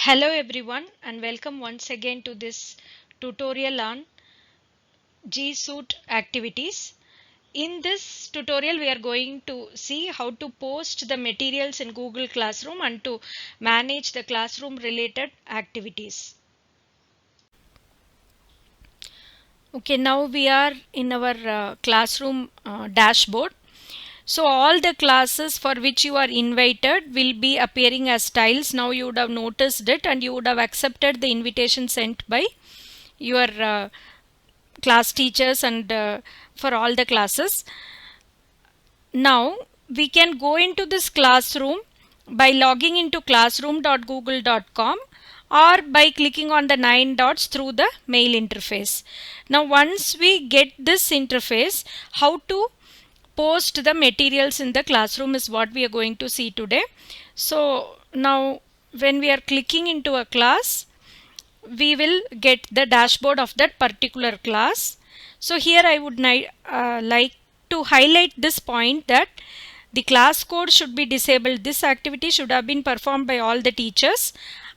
Hello everyone and welcome once again to this tutorial on G Suite activities. In this tutorial we are going to see how to post the materials in Google Classroom and to manage the classroom related activities. Okay, now we are in our classroom dashboard. So all the classes for which you are invited will be appearing as tiles. Now you would have noticed it and you would have accepted the invitation sent by your class teachers and for all the classes. Now we can go into this classroom by logging into classroom.google.com or by clicking on the 9 dots through the mail interface. Now once we get this interface, how to post the materials in the classroom is what we are going to see today. So now when we are clicking into a class, we will get the dashboard of that particular class. So here I would like to highlight this point that the class code should be disabled. This activity should have been performed by all the teachers,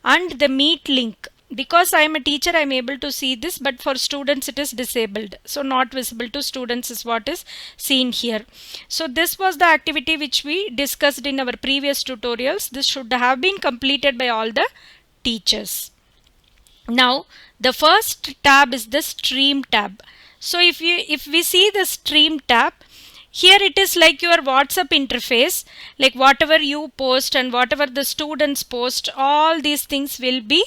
and the meet link, because I am a teacher I am able to see this, but for students it is disabled, so not visible to students is what is seen here. So this was the activity which we discussed in our previous tutorials. This should have been completed by all the teachers. Now the first tab is the stream tab. So if we see the stream tab, here it is like your WhatsApp interface, like whatever you post and whatever the students post, all these things will be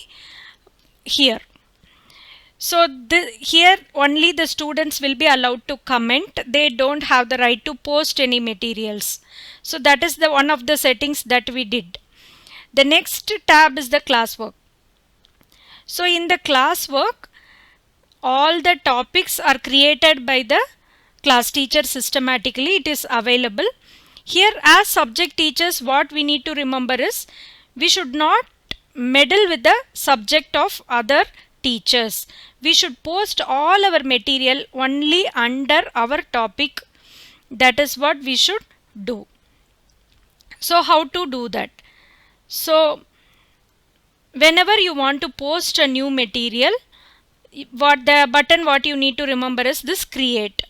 here. So here only the students will be allowed to comment. They don't have the right to post any materials. So that is the one of the settings that we did. The next tab is the classwork. So in the classwork, all the topics are created by the class teacher systematically. It is available. Here as subject teachers, what we need to remember is we should not meddle with the subject of other teachers. We should post all our material only under our topic. That is what we should do. So how to do that? So whenever you want to post a new material, what you need to remember is this create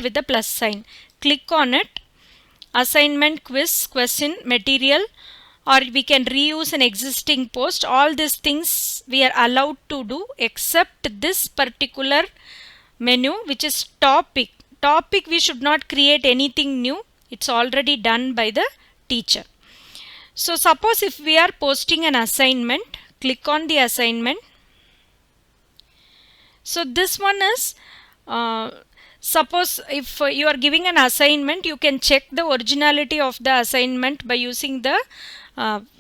with the plus sign. Click on it. Assignment, quiz, question, material, or we can reuse an existing post. All these things we are allowed to do except this particular menu, which is topic. Topic we should not create anything new. It's already done by the teacher. So suppose if we are posting an assignment, click on the assignment. So this one is suppose if you are giving an assignment, you can check the originality of the assignment by using the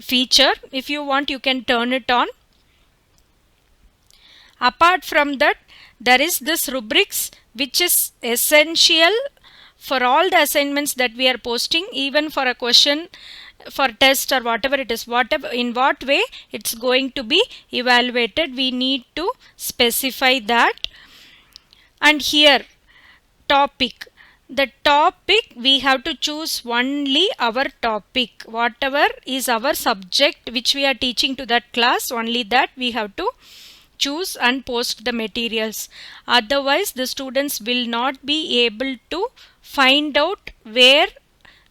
feature. If you want, you can turn it on. Apart from that, there is this rubrics, which is essential for all the assignments that we are posting, even for a question, for test or whatever it is, in what way it's going to be evaluated, we need to specify that. And here topic, the topic we have to choose only our topic, whatever is our subject which we are teaching to that class, only that we have to choose and post the materials. Otherwise the students will not be able to find out where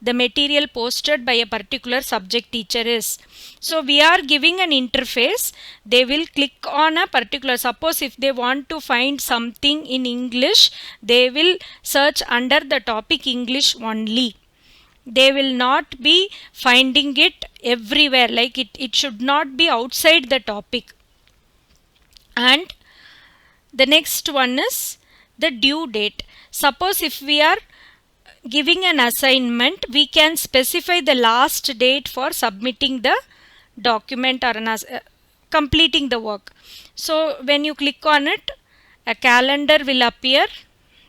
the material posted by a particular subject teacher is. So we are giving an interface. They will click on a particular, suppose if they want to find something in English, they will search under the topic English only. They will not be finding it everywhere, like it should not be outside the topic. And the next one is the due date. Suppose if we are giving an assignment, we can specify the last date for submitting the document or completing the work. So when you click on it, a calendar will appear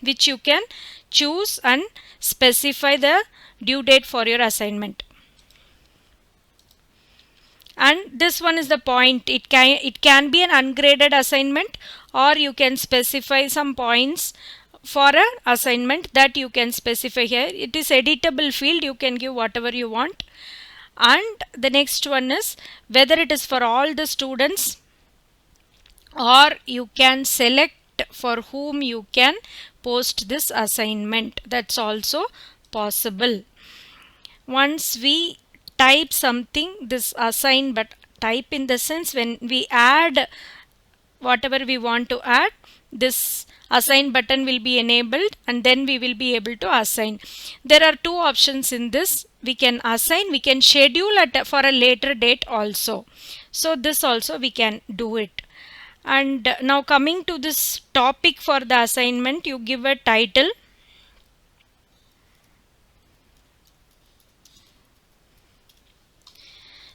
which you can choose and specify the due date for your assignment. And this one is the point. It can be an ungraded assignment, or you can specify some points for an assignment that you can specify here. It is editable field, you can give whatever you want. And the next one is whether it is for all the students or you can select for whom you can post this assignment. That's also possible. Once we type something, this assign, but type in the sense when we add whatever we want to add, this assign button will be enabled and then we will be able to assign. There are two options in this. We can assign, we can schedule for a later date also. So this also we can do it. And now coming to this topic for the assignment, you give a title.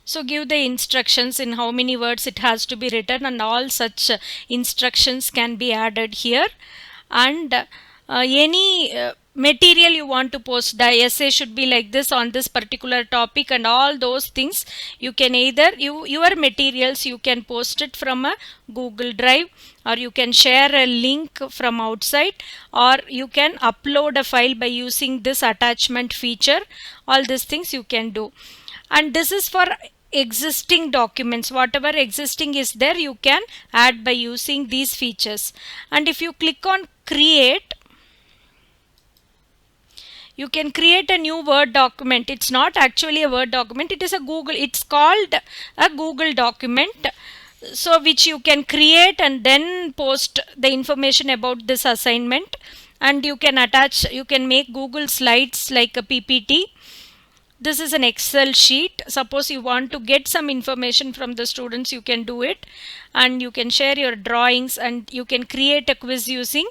So give the instructions in how many words it has to be written, and all such instructions can be added here. And any material you want to post, the essay should be like this on this particular topic, and all those things you can either your materials you can post it from a Google Drive, or you can share a link from outside, or you can upload a file by using this attachment feature. All these things you can do. And this is for existing documents. Whatever existing is there, you can add by using these features. And if you click on create, you can create a new Word document. It's not actually a Word document, it is a Google, it's called a Google document. So which you can create and then post the information about this assignment, and you can attach, you can make Google slides like a PPT. This is an Excel sheet. Suppose you want to get some information from the students, you can do it, and you can share your drawings, and you can create a quiz using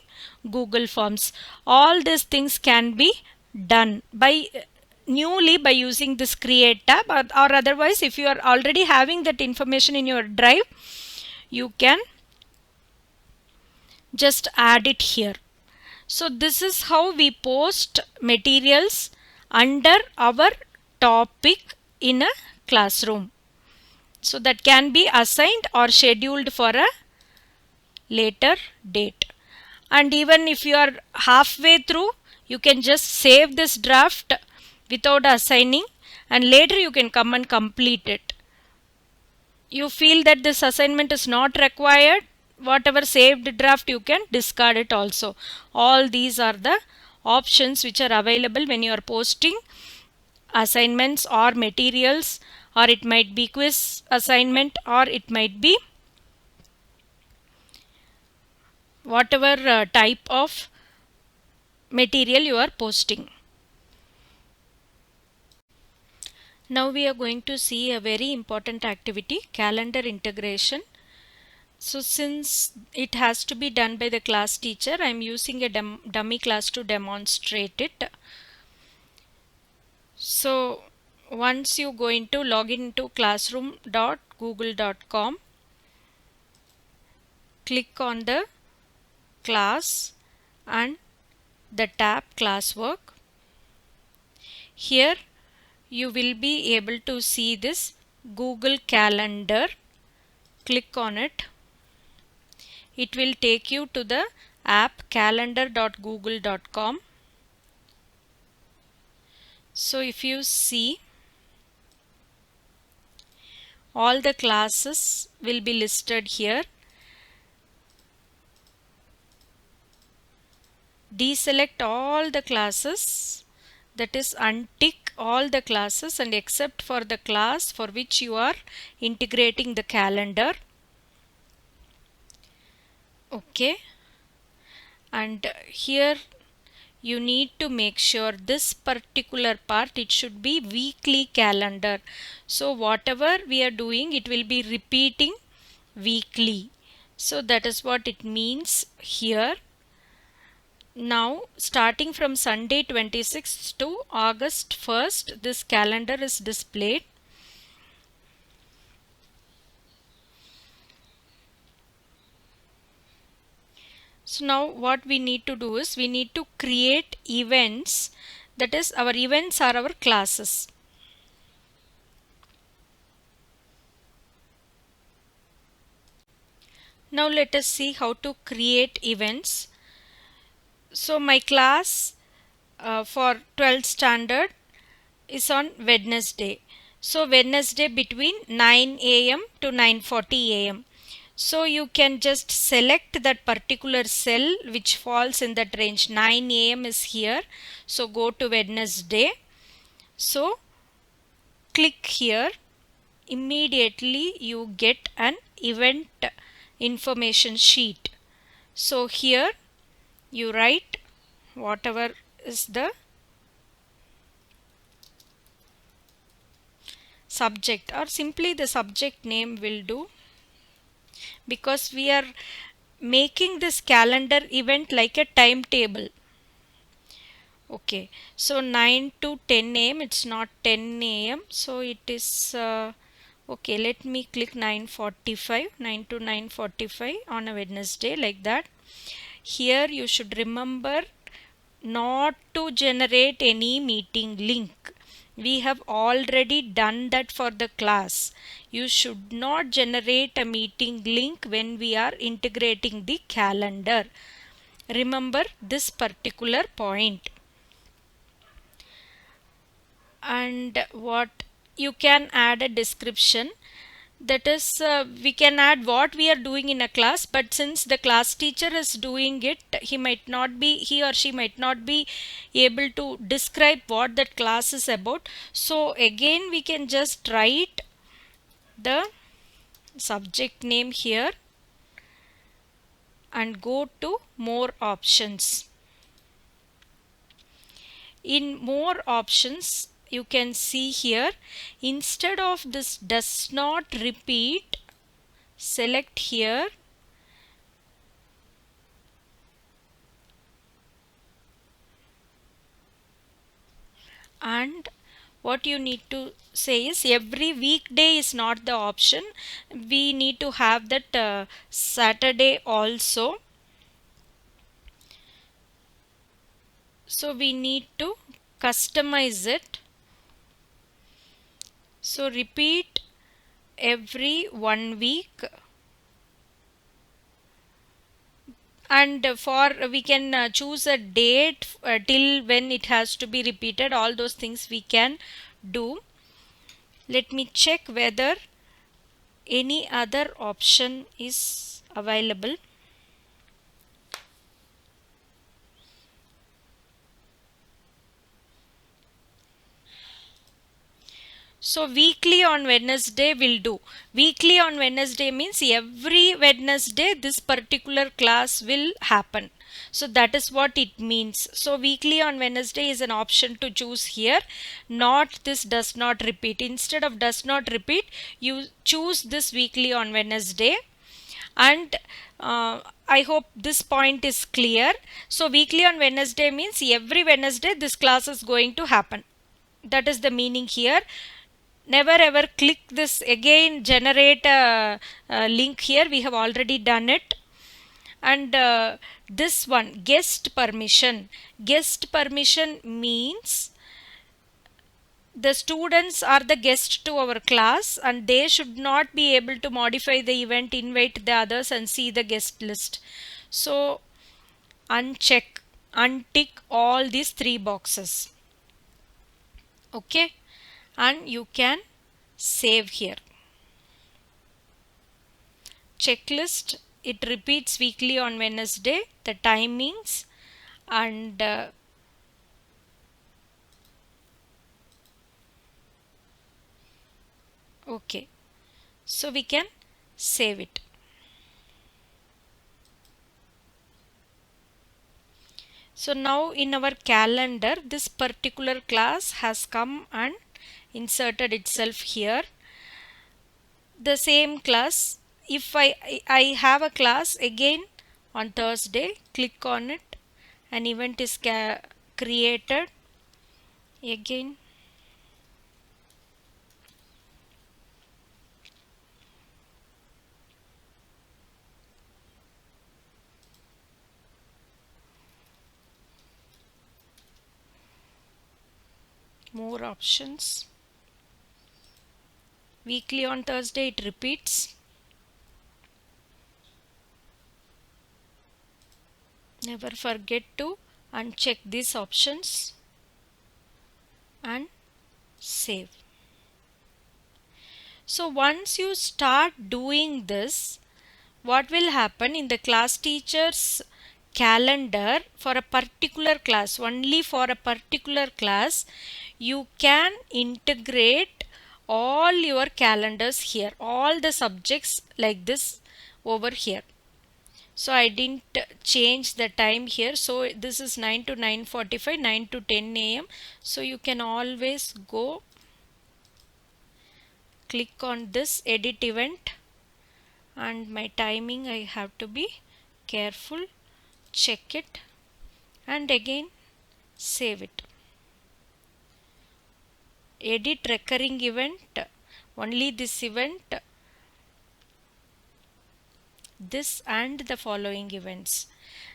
Google Forms. All these things can be done by newly by using this create tab, or otherwise if you are already having that information in your drive, you can just add it here. So this is how we post materials under our topic in a classroom. So that can be assigned or scheduled for a later date. And even if you are halfway through, you can just save this draft without assigning, and later you can come and complete it. You feel that this assignment is not required, whatever saved draft you can discard it also. All these are the options which are available when you are posting assignments or materials, or it might be quiz assignment, or it might be whatever type of material you are posting. Now we are going to see a very important activity, calendar integration. So since it has to be done by the class teacher, I am using a dummy class to demonstrate it. So once you go into login into classroom.google.com, click on the class and the tab classwork. Here you will be able to see this Google Calendar. Click on it. It will take you to the app calendar.google.com. So if you see, all the classes will be listed here. Deselect all the classes, that is untick all the classes, and except for the class for which you are integrating the calendar. Okay, and here you need to make sure this particular part, it should be weekly calendar. So whatever we are doing, it will be repeating weekly. So that is what it means here. Now starting from Sunday 26th to August 1st, this calendar is displayed. So now what we need to do is we need to create events, that is our events are our classes. Now let us see how to create events. So my class for 12th standard is on Wednesday. So Wednesday between 9 a.m. to 9:40 a.m. So you can just select that particular cell which falls in that range. 9 a.m. is here. So go to Wednesday. So click here. Immediately you get an event information sheet. So here you write whatever is the subject, or simply the subject name will do, because we are making this calendar event like a timetable. Okay, so 9 to 10 a.m. it's not 10 a.m. so it is okay, let me click 9:45, 9 to 9:45 on a Wednesday, like that. Here you should remember not to generate any meeting link. We have already done that for the class. You should not generate a meeting link when we are integrating the calendar. Remember this particular point. And what you can add a description, that is we can add what we are doing in a class, but since the class teacher is doing it, he or she might not be able to describe what that class is about. So again we can just write the subject name here and go to more options. In more options you can see here, instead of this does not repeat, select here and what you need to say is every weekday is not the option. We need to have that Saturday also. So we need to customize it. So repeat every 1 week, and for we can choose a date till when it has to be repeated. All those things we can do. Let me check whether any other option is available. So weekly on Wednesday will do. Weekly on Wednesday means every Wednesday this particular class will happen. So that is what it means. So weekly on Wednesday is an option to choose here, not this does not repeat. Instead of does not repeat, you choose this weekly on Wednesday. And I hope this point is clear. So weekly on Wednesday means every Wednesday this class is going to happen. That is the meaning here. Never ever click this again generate a link here. We have already done it. And this one, guest permission. Guest permission means the students are the guest to our class and they should not be able to modify the event, invite the others and see the guest list. So untick all these three boxes. Okay, and you can save here. Checklist, it repeats weekly on Wednesday, the timings, and okay, so we can save it. So now in our calendar this particular class has come and inserted itself here. The same class, if I have a class again on Thursday, click on it, an event is created again. More options. Weekly on Thursday it repeats. Never forget to uncheck these options and save. So once you start doing this, what will happen in the class teacher's calendar for a particular class, only for a particular class, you can integrate all your calendars here, all the subjects like this over here. So I didn't change the time here, so this is 9 to 9:45, 9 to 10 a.m. So you can always go click on this edit event, and my timing I have to be careful, check it, and again save it. Edit recurring event, only this event, this and the following events.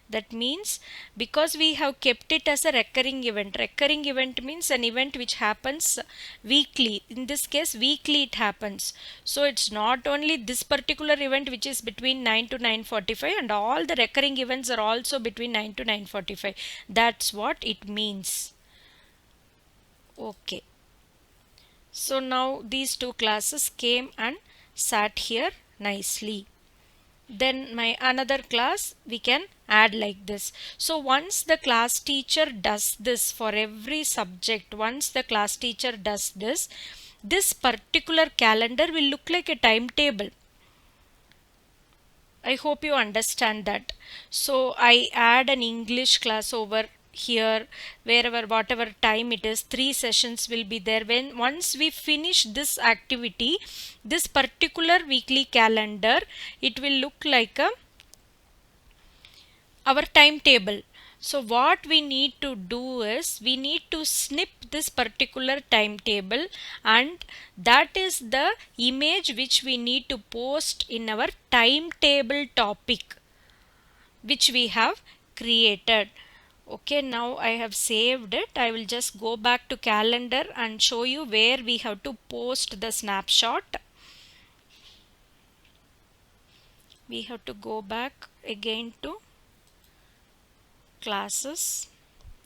That means because we have kept it as a recurring event means an event which happens weekly. In this case, weekly it happens. So it's not only this particular event which is between 9 to 9:45, and all the recurring events are also between 9 to 9:45. That's what it means. Okay. So now these two classes came and sat here nicely. Then my another class we can add like this. So once the class teacher does this for every subject, once the class teacher does this, this particular calendar will look like a timetable. I hope you understand that. So I add an English class over here, wherever whatever time it is, 3 sessions will be there. When once we finish this activity, this particular weekly calendar, it will look like our timetable. So what we need to do is we need to snip this particular timetable, and that is the image which we need to post in our timetable topic which we have created. Okay, now I have saved it. I will just go back to calendar and show you where we have to post the snapshot. We have to go back again to classes.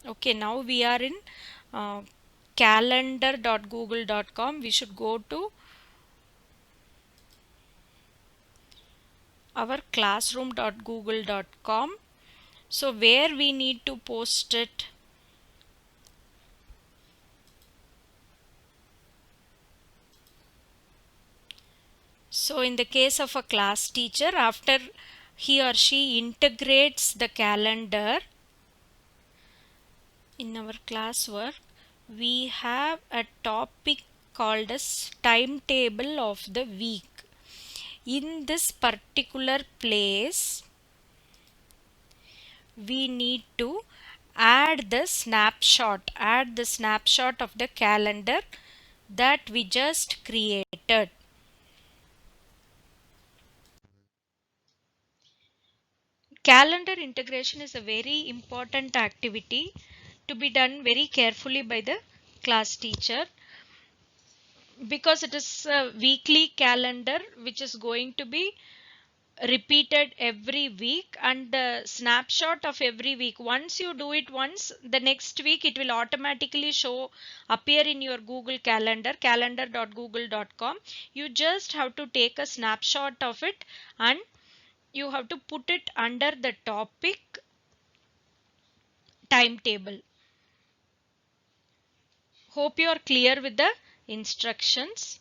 Okay, now we are in calendar.google.com. We should go to our classroom.google.com. So where we need to post it? So in the case of a class teacher, after he or she integrates the calendar in our classwork, we have a topic called as timetable of the week. In this particular place, we need to add the snapshot of the calendar that we just created. Calendar integration is a very important activity to be done very carefully by the class teacher, because it is a weekly calendar which is going to be repeated every week, and the snapshot of every week, once you do it once, the next week it will automatically appear in your Google Calendar, calendar.google.com. You just have to take a snapshot of it and you have to put it under the topic timetable. Hope you are clear with the instructions.